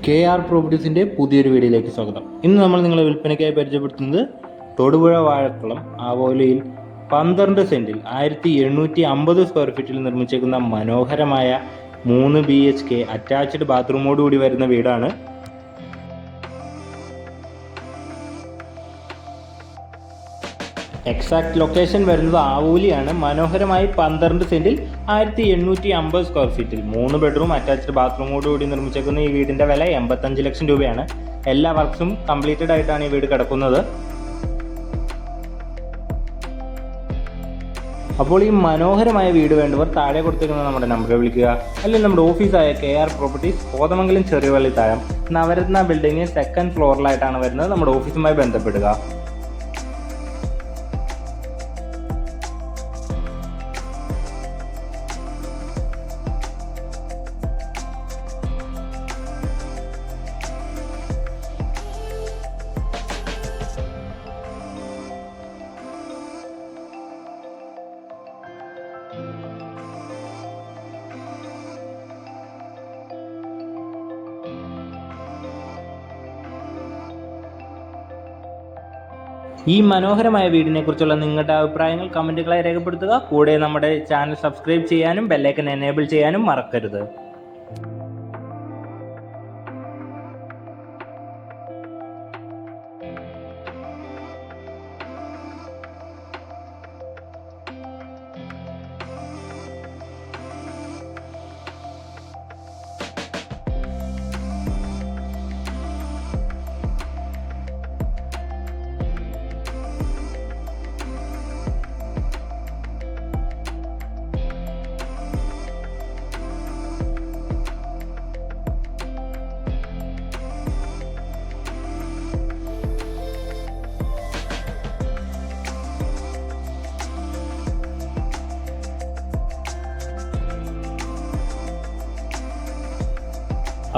KR പ്രോപ്പർട്ടീസിൻ്റെ പുതിയൊരു വീഡിയോയിലേക്ക് സ്വാഗതം. ഇന്ന് നമ്മൾ നിങ്ങളെ വിൽപ്പനയ്ക്കായി പരിചയപ്പെടുത്തുന്നത് തൊടുപുഴ വാഴക്കുളം ആവോലിയിൽ 12 സെൻറ്റിൽ 1750 സ്ക്വയർ ഫീറ്റിൽ നിർമ്മിച്ചേക്കുന്ന മനോഹരമായ 3 BHK അറ്റാച്ച്ഡ് ബാത്റൂമോടുകൂടി വരുന്ന വീടാണ്. എക്സാക്ട് ലൊക്കേഷൻ വരുന്നത് ആവൂലിയാണ്. മനോഹരമായി 12 സെൻറ്റിൽ 1750 സ്ക്വയർ ഫീറ്റിൽ 3 ബെഡ്റൂം അറ്റാച്ച്ഡ് ബാത്റൂമോടുകൂടി നിർമ്മിച്ചേക്കുന്ന ഈ വീടിൻ്റെ വില 85 ലക്ഷം രൂപയാണ്. എല്ലാ വർക്ക്സും കംപ്ലീറ്റഡ് ആയിട്ടാണ് ഈ വീട് കിടക്കുന്നത്. അപ്പോൾ ഈ മനോഹരമായ വീട് വേണ്ടവർ താഴെ കൊടുത്തിരിക്കുന്ന നമ്മുടെ നമ്പറിൽ വിളിക്കുക. അല്ലെങ്കിൽ നമ്മുടെ ഓഫീസായ KR properties Kothamangalam Cheriyavalli Thazham Navaratna building 2nd ഫ്ലോറിലായിട്ടാണ് വരുന്നത്. നമ്മുടെ ഓഫീസുമായി ബന്ധപ്പെടുക. ഈ മനോഹരമായ വീടിനെ കുറിച്ചുള്ള നിങ്ങളുടെ അഭിപ്രായങ്ങൾ കമൻറ്റുകളായി രേഖപ്പെടുത്തുക. കൂടെ നമ്മുടെ ചാനൽ സബ്സ്ക്രൈബ് ചെയ്യാനും ബെല്ലൈക്കൻ എനേബിൾ ചെയ്യാനും മറക്കരുത്.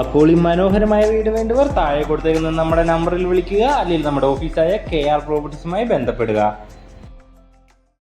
അപ്പോൾ ഈ മനോഹരമായ വീട് വേണ്ടവർ താഴെ കൊടുത്തേക്കുന്ന നമ്മുടെ നമ്പറിൽ വിളിക്കുക. അല്ലെങ്കിൽ നമ്മുടെ ഓഫീസായ KR പ്രോപ്പർട്ടീസുമായി ബന്ധപ്പെടുക.